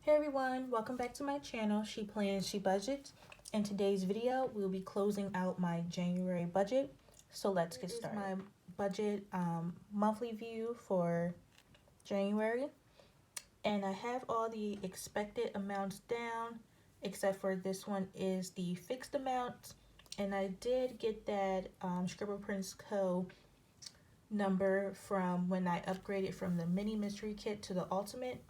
Hey everyone, welcome back to my channel, She Plans, She Budgets. In today's video, we'll be closing out my January budget. So let's get started. This is my budget monthly view for January. And I have all the expected amounts down, except for this one is the fixed amount. And I did get that Scribble Prints Co. number from when I upgraded from the mini mystery kit to the ultimate.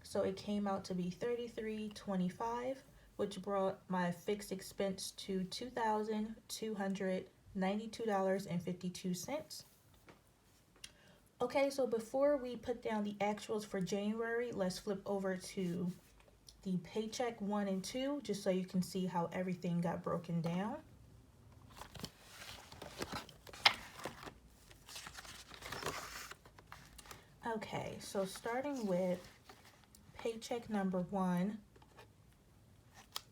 So it came out to be $33.25, which brought my fixed expense to $2,292.52. Okay, so before we put down the actuals for January, let's flip over to the paycheck 1 and 2, just so you can see how everything got broken down. Okay, so starting with paycheck number 1,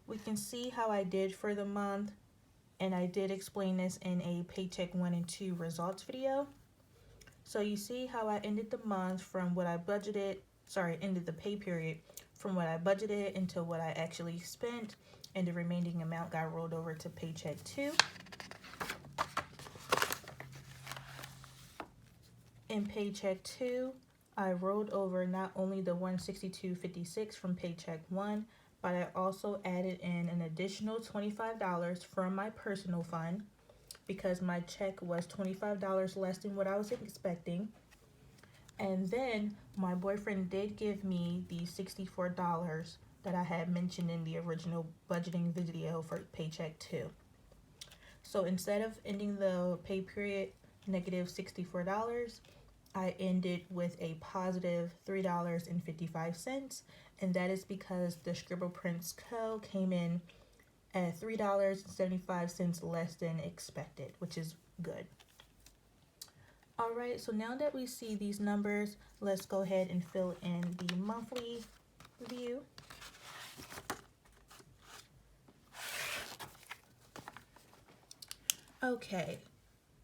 we can see how I did for the month, and I did explain this in a paycheck 1 and 2 results video. So you see how I ended the month from what I budgeted, ended the pay period from what I budgeted until what I actually spent, and the remaining amount got rolled over to paycheck 2. In paycheck 2, I rolled over not only the $162.56 from paycheck 1, but I also added in an additional $25 from my personal fund because my check was $25 less than what I was expecting. And then my boyfriend did give me the $64 that I had mentioned in the original budgeting video for paycheck 2. So instead of ending the pay period negative $64, I ended with a positive $3.55, and that is because the Scribble Prints Co. came in at $3.75 less than expected, which is good. Alright, so now that we see these numbers, let's go ahead and fill in the monthly view. Okay,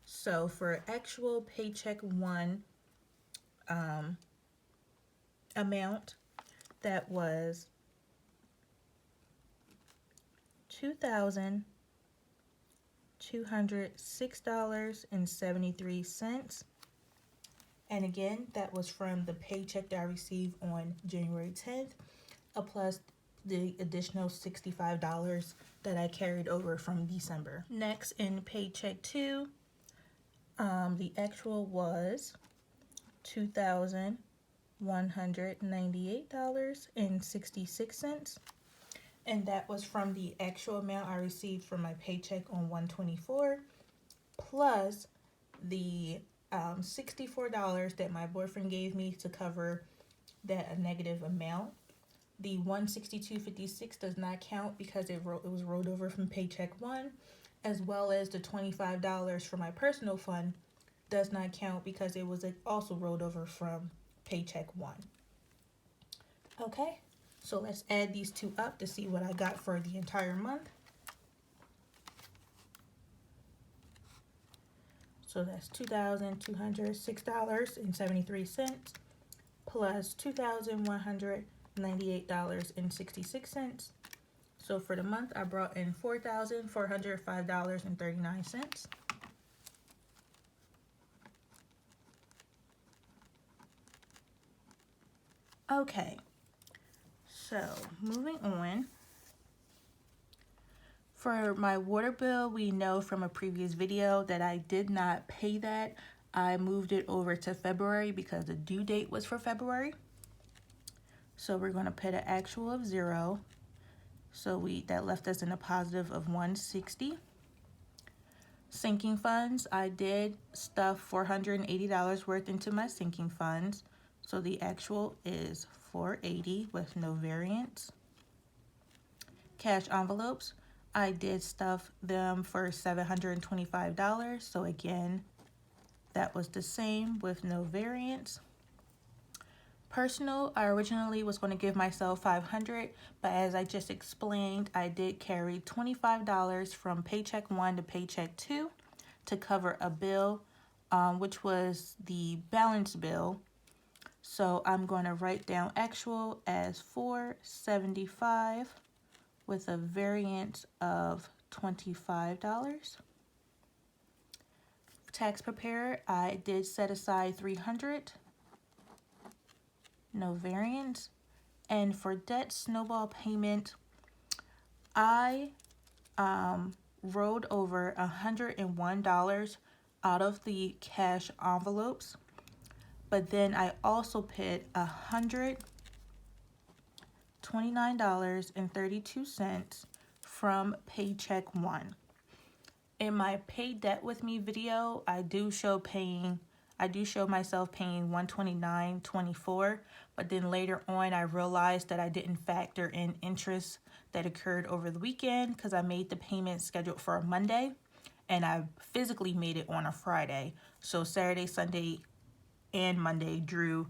so for actual paycheck 1 amount, that was $2,206.73. And again, that was from the paycheck that I received on January 10th, plus the additional $65 that I carried over from December. Next, in paycheck 2, the actual was $2,198.66, and that was from the actual amount I received from my paycheck on 1/24, plus the $64 that my boyfriend gave me to cover that negative amount. The $162.56 does not count because it was rolled over from paycheck 1, as well as the $25 for my personal fund does not count because it was also rolled over from paycheck 1. Okay, so let's add these two up to see what I got for the entire month. So that's $2,206.73 plus $2,198.66. So for the month, I brought in $4,405.39. Okay, so moving on. For my water bill, we know from a previous video that I did not pay that. I moved it over to February because the due date was for February. So we're going to put an actual of 0. So that left us in a positive of $160. Sinking funds, I did stuff $480 worth into my sinking funds. So the actual is $480 with no variance. Cash envelopes, I did stuff them for $725. So again, that was the same with no variance. Personal, I originally was going to give myself $500, but as I just explained, I did carry $25 from paycheck 1 to paycheck 2 to cover a bill, which was the balance bill. So I'm going to write down actual as 475 with a variance of $25. Tax preparer, I did set aside 300, no variance. And for debt snowball payment, I rolled over $101 out of the cash envelopes, but then I also put $129.32 from Paycheck One. In my Pay Debt With Me video, I do show myself paying $129.24, but then later on I realized that I didn't factor in interest that occurred over the weekend because I made the payment scheduled for a Monday and I physically made it on a Friday. So Saturday, Sunday, and Monday drew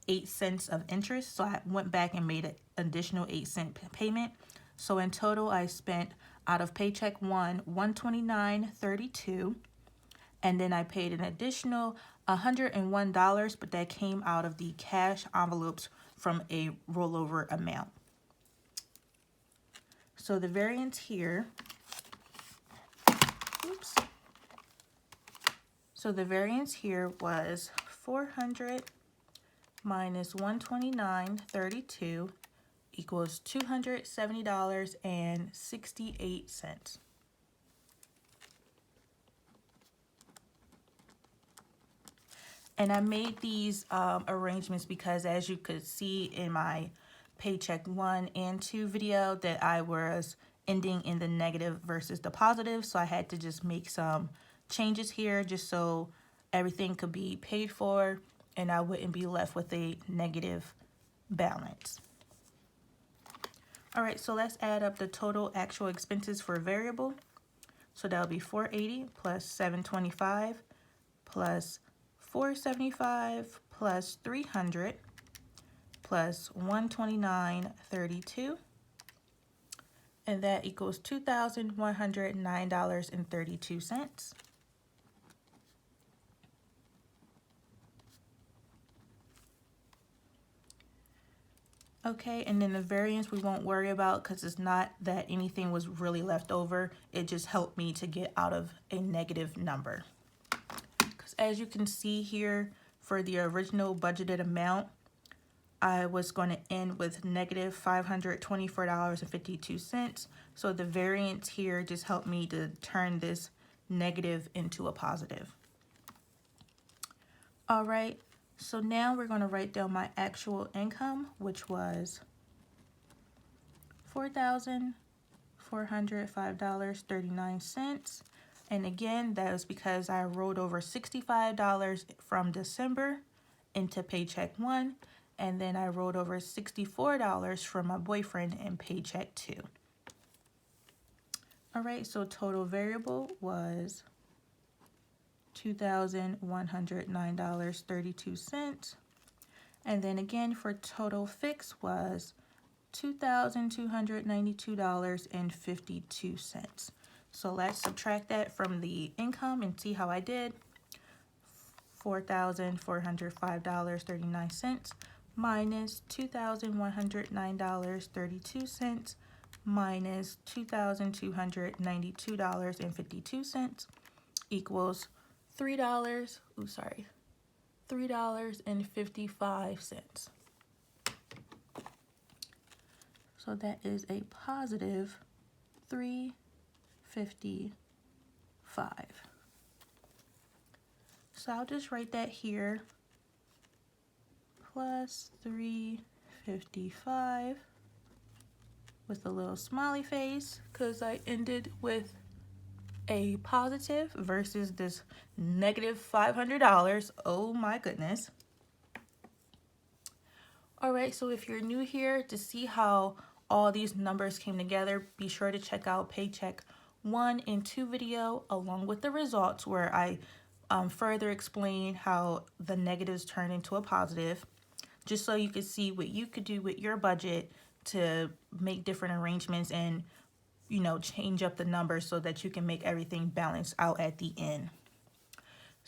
8 cents of interest. So I went back and made an additional 8-cent payment. So in total, I spent out of Paycheck One $129.32, and then I paid an additional $101, but that came out of the cash envelopes from a rollover amount. So the variance here, So the variance here was 400 minus 129.32 equals $270.68. And I made these arrangements because, as you could see in my Paycheck 1 and 2 video, that I was ending in the negative versus the positive. So I had to just make some changes here just so everything could be paid for and I wouldn't be left with a negative balance. All right, so let's add up the total actual expenses for variable. So that'll be 480 plus 725 plus 475 plus 300 plus 129.32, and that equals $2,109.32. Okay, and then the variance we won't worry about because it's not that anything was really left over. It just helped me to get out of a negative number. Because as you can see here, for the original budgeted amount, I was going to end with negative $524.52. So the variance here just helped me to turn this negative into a positive. All right. So now we're going to write down my actual income, which was $4,405.39. And again, that was because I rolled over $65 from December into Paycheck One, and then I rolled over $64 from my boyfriend in Paycheck Two. All right, so total variable was $2,109.32. And then again for total fix was $2,292.52. So let's subtract that from the income and see how I did. $4,405.39 minus $2,109.32 minus $2,292.52 equals $3.55. So that is a positive $3.55. So I'll just write that here, plus $3.55 with a little smiley face because I ended with a positive versus this negative $500. Oh my goodness. All right, so if you're new here, to see how all these numbers came together, be sure to check out Paycheck 1 and 2 video along with the results where I further explain how the negatives turn into a positive, just so you could see what you could do with your budget to make different arrangements and, you know, change up the numbers so that you can make everything balance out at the end.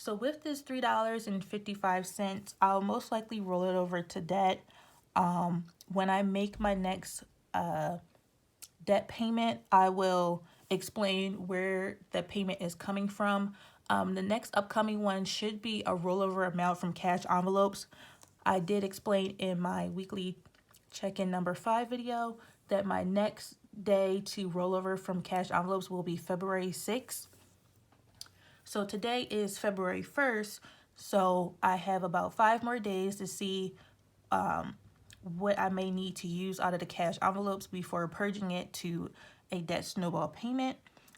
So with this $3.55, I'll most likely roll it over to debt. When I make my next debt payment, I will explain where the payment is coming from. The next upcoming one should be a rollover amount from cash envelopes. I did explain in my weekly check-in number 5 video that my next day to rollover from cash envelopes will be February 6th. So today is February 1st, so I have about 5 more days to see what I may need to use out of the cash envelopes before purging it to a debt snowball payment.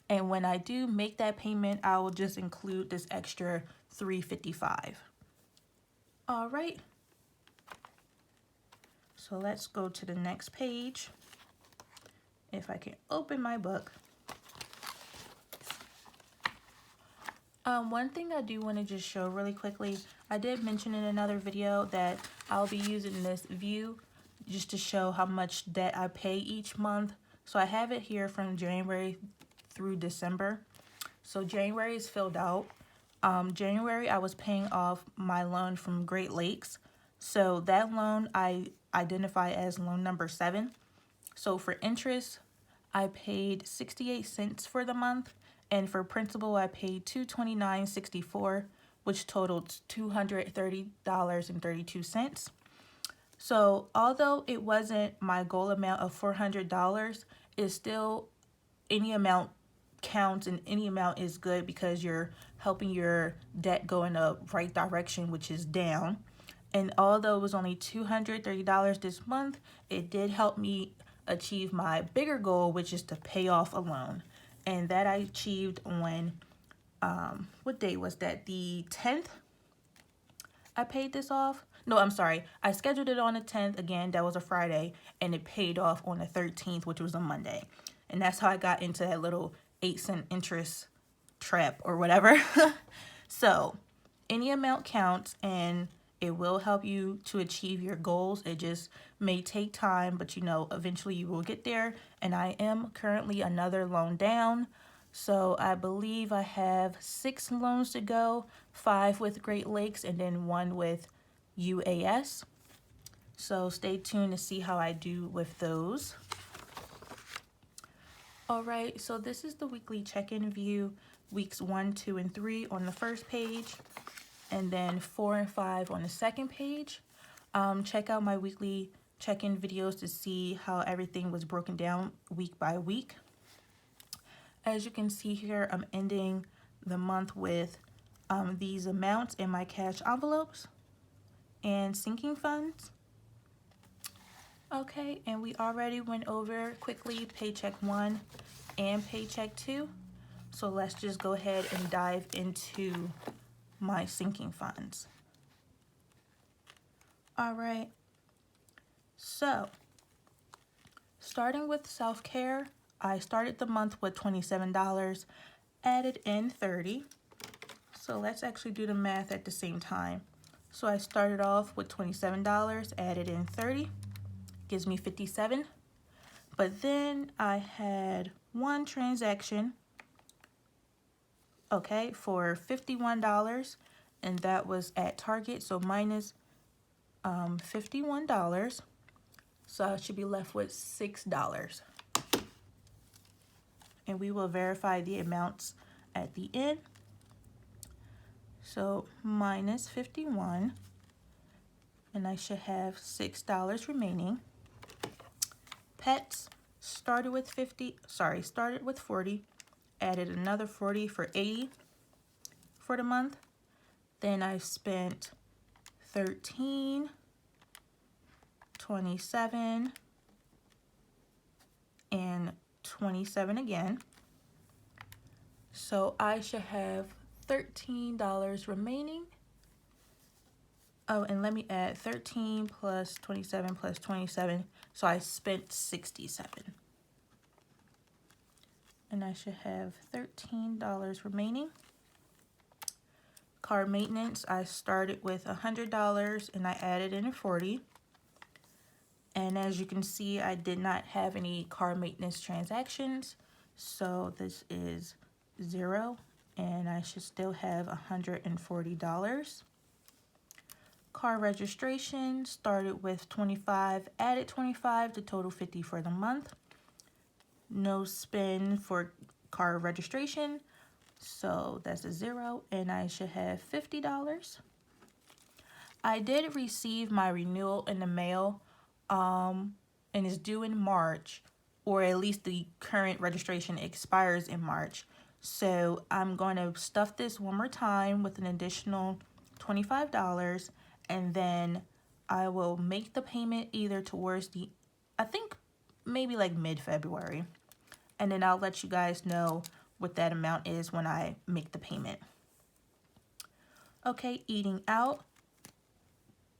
And when I do make that payment, I will just include this extra $3.55. All right. So let's go to the next page. If I can open my book. One thing I do want to just show really quickly, I did mention in another video that I'll be using this view just to show how much debt I pay each month. So I have it here from January through December. So January is filled out. January I was paying off my loan from Great Lakes. So that loan I identify as loan number 7. So for interest, I paid 68 cents for the month. And for principal, I paid $229.64, which totaled $230.32. So although it wasn't my goal amount of $400, it's still, any amount counts and any amount is good because you're helping your debt go in the right direction, which is down. And although it was only $230 this month, it did help me achieve my bigger goal, which is to pay off a loan. And that I achieved on, what day was that? The 10th? I paid this off. No, I'm sorry. I scheduled it on the 10th. Again, that was a Friday. And it paid off on the 13th, which was a Monday. And that's how I got into that little 8-cent interest trap or whatever. So, any amount counts and it will help you to achieve your goals. It just may take time, but you know, eventually you will get there. And I am currently another loan down. So I believe I have 6 loans to go, 5 with Great Lakes and then 1 with UAS. So stay tuned to see how I do with those. All right, so this is the weekly check-in view, weeks 1, 2, and 3 on the first page, and then 4 and 5 on the second page. Check out my weekly check-in videos to see how everything was broken down week by week. As you can see here, I'm ending the month with these amounts in my cash envelopes and sinking funds. Okay, and we already went over quickly paycheck 1 and paycheck 2. So let's just go ahead and dive into my sinking funds. All right, so starting with self-care, I started the month with $27, added in $30. So let's actually do the math at the same time. So I started off with $27, added in $30, gives me $57. But then I had one transaction, okay, for $51, and that was at Target, so minus $51. So I should be left with $6. And we will verify the amounts at the end. So minus 51, and I should have $6 remaining. Pets started with 40, added another 40 for 80 for the month. Then I spent 13, 27, and 27 again. So I should have $13 remaining. Oh, and let me add 13 plus 27 plus 27. So I spent 67. And I should have $13 remaining. Car maintenance, I started with $100 and I added in 40. And as you can see, I did not have any car maintenance transactions. So this is 0 and I should still have $140. Car registration started with 25, added 25 to total 50 for the month. No spend for car registration, so that's a 0, and I should have $50. I did receive my renewal in the mail, and it's due in March, or at least the current registration expires in March. So I'm going to stuff this one more time with an additional $25, and then I will make the payment either towards I think maybe like mid-February. And then I'll let you guys know what that amount is when I make the payment. Okay, eating out.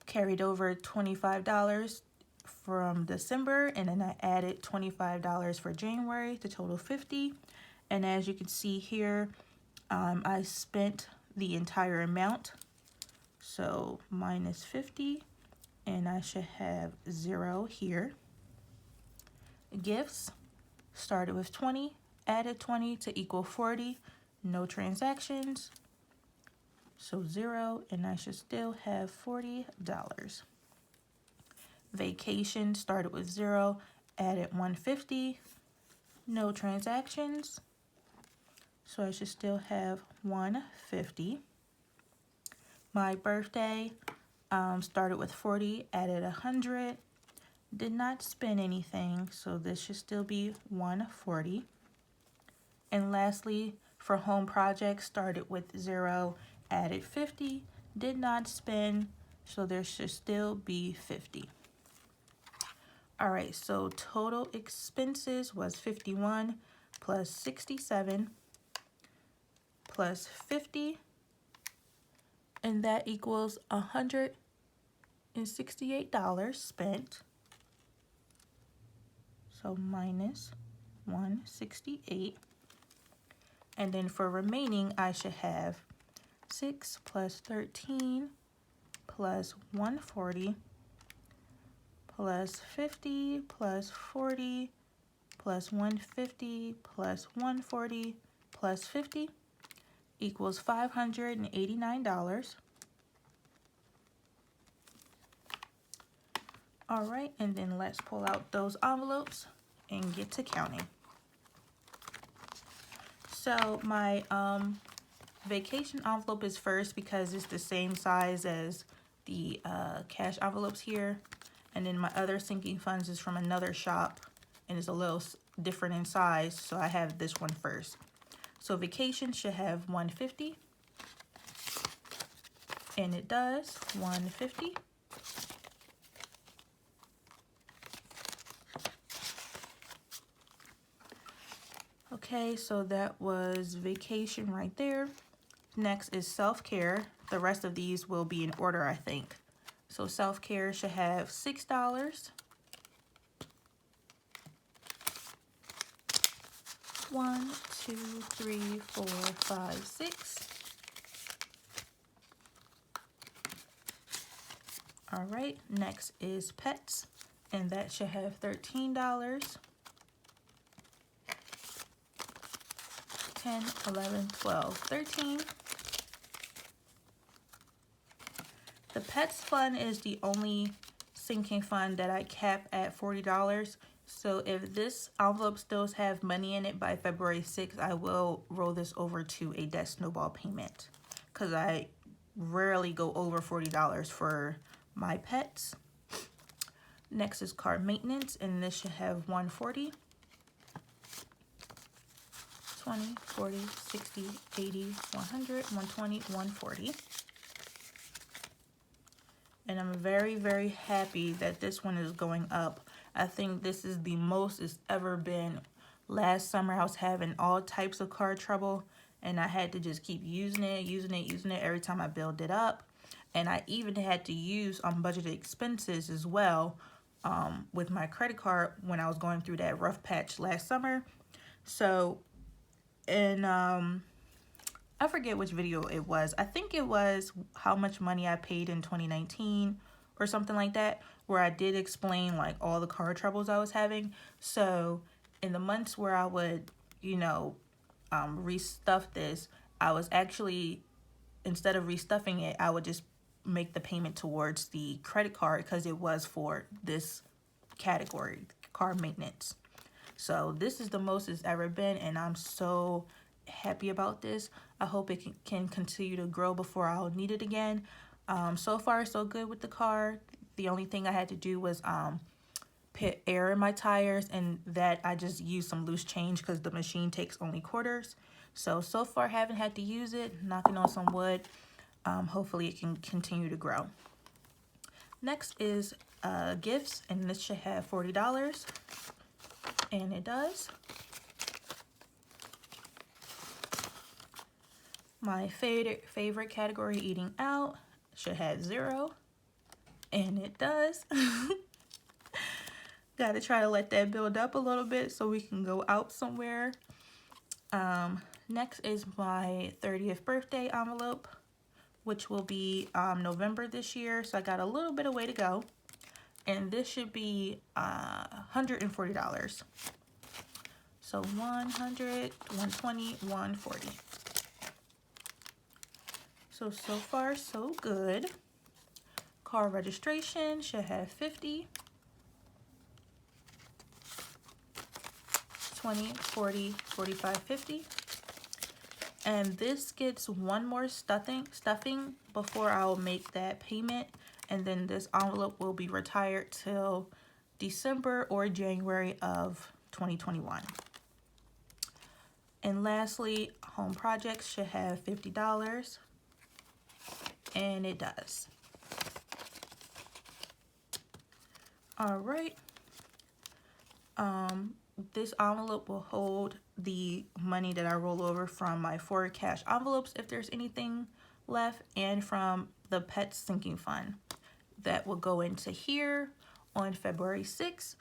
Carried over $25 from December, and then I added $25 for January to total 50. And as you can see here, I spent the entire amount, so minus 50, and I should have 0 here. Gifts started with 20, added 20 to equal 40, no transactions, so 0, and I should still have $40. Vacation started with 0, added 150, no transactions, so I should still have 150. My birthday started with 40, added 100, did not spend anything, so this should still be 140. And lastly, for home projects, started with 0, added 50, did not spend, so there should still be 50. All right, so total expenses was 51 plus 67 plus 50, and that equals $168 spent. So minus 168. And then for remaining, I should have 6 plus 13 plus 140 plus 50 plus 40 plus 150 plus 140 plus 50 equals $589. All right, and then let's pull out those envelopes and get to counting. So my vacation envelope is first because it's the same size as the cash envelopes here. And then my other sinking funds is from another shop and it's a little different in size, so I have this one first. So vacation should have 150, and it does, 150. Okay, so that was vacation right there. Next is self-care. The rest of these will be in order, I think. So self-care should have $6. 1, 2, 3, 4, 5, 6. All right, next is pets, and that should have $13. 10, 11, 12, 13. The pets fund is the only sinking fund that I cap at $40. So if this envelope still has money in it by February 6th, I will roll this over to a debt snowball payment because I rarely go over $40 for my pets. Next is car maintenance, and this should have 140. 20, 40, 60, 80, 100, 120, 140. And I'm very, very happy that this one is going up. I think this is the most it's ever been. Last summer I was having all types of car trouble, and I had to just keep using it every time I build it up. And I even had to use budgeted expenses as well with my credit card when I was going through that rough patch last summer. So, and I forget which video it was. I think it was how much money I paid in 2019 or something like that, where I did explain like all the car troubles I was having. So in the months where I would, restuff this, I was actually, instead of restuffing it, I would just make the payment towards the credit card because it was for this category, car maintenance. So this is the most it's ever been, and I'm so happy about this. I hope it can continue to grow before I'll need it again. So far, so good with the car. The only thing I had to do was put air in my tires, and that I just used some loose change because the machine takes only quarters. So far, haven't had to use it. Knocking on some wood. Hopefully, it can continue to grow. Next is gifts, and this should have $40. And it does. My favorite category, eating out, should have 0. And it does. Got to try to let that build up a little bit so we can go out somewhere. Next is my 30th birthday envelope, which will be November this year. So I got a little bit of way to go. And this should be $140. So 100, 120, 140. So far, so good. Car registration should have 50. 20, 40, 45, 50. And this gets one more stuffing before I'll make that payment. And then this envelope will be retired till December or January of 2021. And lastly, home projects should have $50. And it does. All right. This envelope will hold the money that I roll over from my forward cash envelopes if there's anything left, and from the pet sinking fund. That will go into here on February 6th.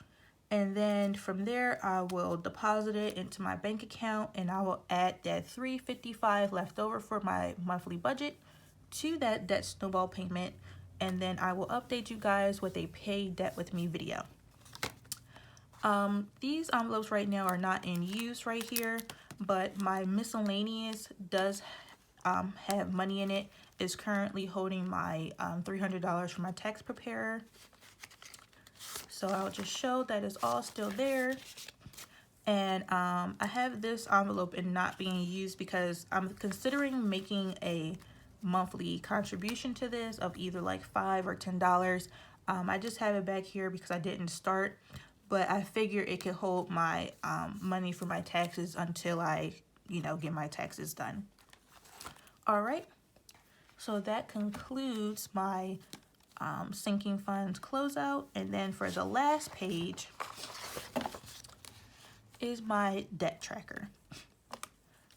And then from there, I will deposit it into my bank account, and I will add that $355 left over for my monthly budget to that debt snowball payment. And then I will update you guys with a pay debt with me video. These envelopes right now are not in use right here, but my miscellaneous does have money in it. Is currently holding my $300 for my tax preparer. So I'll just show that it's all still there. And I have this envelope and not being used because I'm considering making a monthly contribution to this of either like $5 or $10. I just have it back here because I didn't start, but I figure it could hold my money for my taxes until I, get my taxes done. All right. So that concludes my sinking funds closeout. And then for the last page is my debt tracker.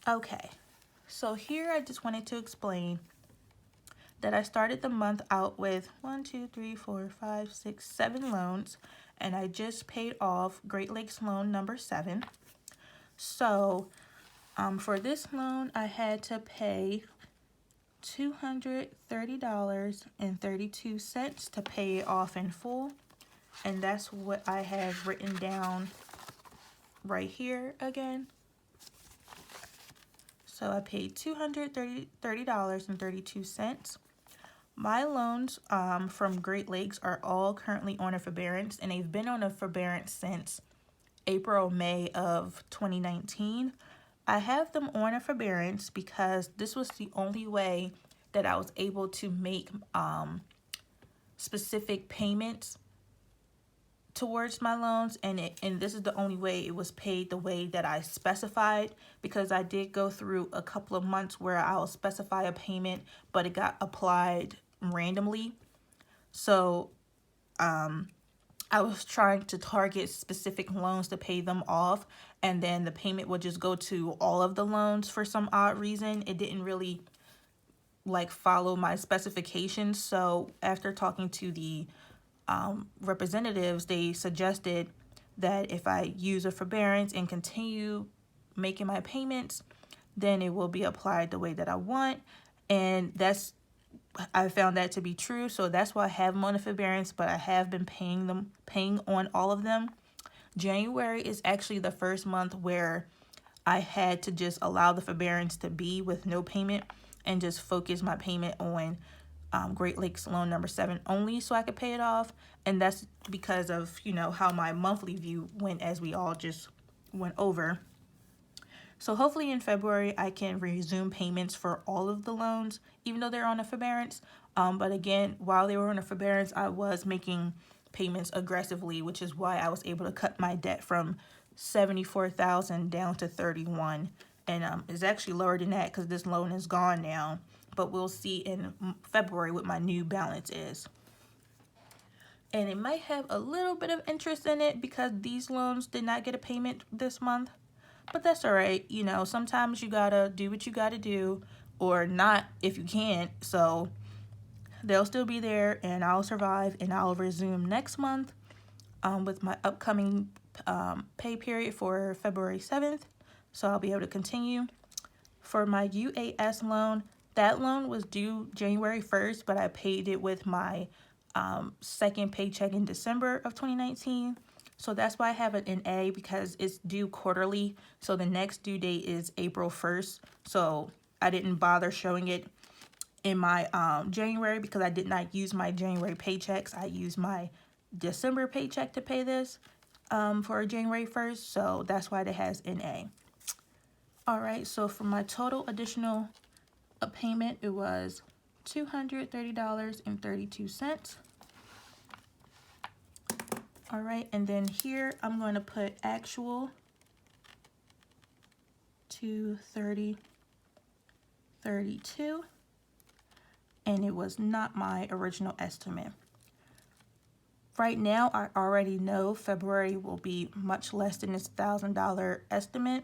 Okay, so here I just wanted to explain that I started the month out with 7 loans, and I just paid off Great Lakes loan number 7. So for this loan, I had to pay $230.32 to pay it off in full, and that's what I have written down right here again. So I paid $230.32. My loans from Great Lakes are all currently on a forbearance, and they've been on a forbearance since April, May of 2019. I have them on a forbearance because this was the only way that I was able to make specific payments towards my loans, and this is the only way it was paid the way that I specified, because I did go through a couple of months where I'll specify a payment but it got applied randomly. So I was trying to target specific loans to pay them off, and then the payment would just go to all of the loans for some odd reason. It didn't really follow my specifications. So after talking to the representatives, they suggested that if I use a forbearance and continue making my payments, then it will be applied the way that I want. And I found that to be true. So that's why I have them on a forbearance, but I have been paying on all of them. January is actually the first month where I had to just allow the forbearance to be with no payment and just focus my payment on Great Lakes loan number 7 only so I could pay it off. And that's because of, you know, how my monthly view went, as we all just went over. So hopefully in February I can resume payments for all of the loans, even though they're on a forbearance. But again, while they were on a forbearance, I was making payments aggressively, which is why I was able to cut my debt from $74,000 down to $31,000. And it's actually lower than that because this loan is gone now. But we'll see in February what my new balance is. And it might have a little bit of interest in it because these loans did not get a payment this month. But that's all right. You know, sometimes you gotta do what you gotta do, or not if you can't. So they'll still be there, and I'll survive, and I'll resume next month with my upcoming pay period for February 7th. So I'll be able to continue. For my UAS loan, that loan was due January 1st, but I paid it with my second paycheck in December of 2019. So that's why I have it in A, because it's due quarterly. So the next due date is April 1st. So I didn't bother showing it in my January because I did not use my January paychecks. I used my December paycheck to pay this for January 1st. So that's why it has in A. All right, so for my total additional payment, it was $230.32. All right, and then here I'm going to put actual $230.32, and it was not my original estimate. Right now, I already know February will be much less than this $1,000 estimate,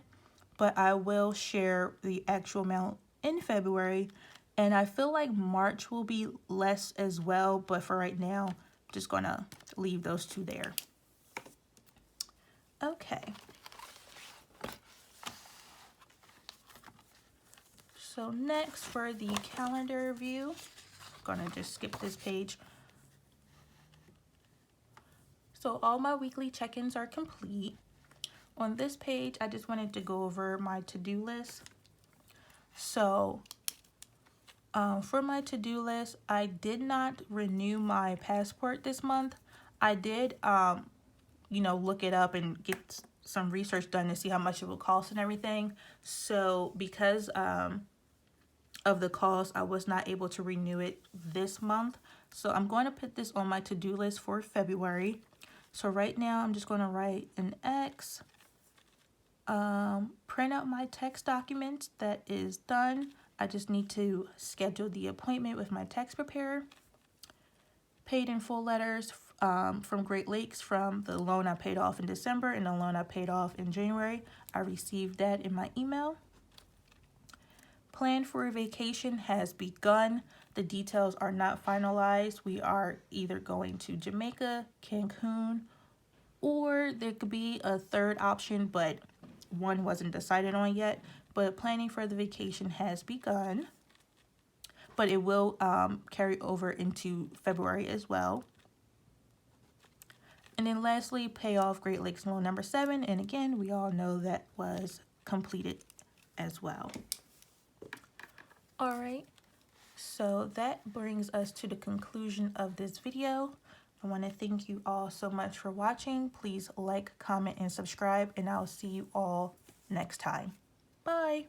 but I will share the actual amount in February, and I feel like March will be less as well, but for right now, I'm just gonna leave those two there. Okay. So next, for the calendar view, I'm gonna just skip this page. So all my weekly check-ins are complete. On this page, I just wanted to go over my to-do list. So for my to-do list, I did not renew my passport this month. I did, you know, look it up and get some research done to see how much it will cost and everything. So because of the cost, I was not able to renew it this month. So I'm going to put this on my to-do list for February. So right now, I'm just going to write an X. Print out my text document. That is done. I just need to schedule the appointment with my tax preparer. Paid in full letters from Great Lakes from the loan I paid off in December and the loan I paid off in January. I received that in my email. Plan for a vacation has begun. The details are not finalized. We are either going to Jamaica, Cancun, or there could be a third option, but one wasn't decided on yet. But planning for the vacation has begun, but it will carry over into February as well. And then lastly, pay off Great Lakes loan number 7. And again, we all know that was completed as well. All right, so that brings us to the conclusion of this video. I want to thank you all so much for watching. Please like, comment, and subscribe, and I'll see you all next time. Bye.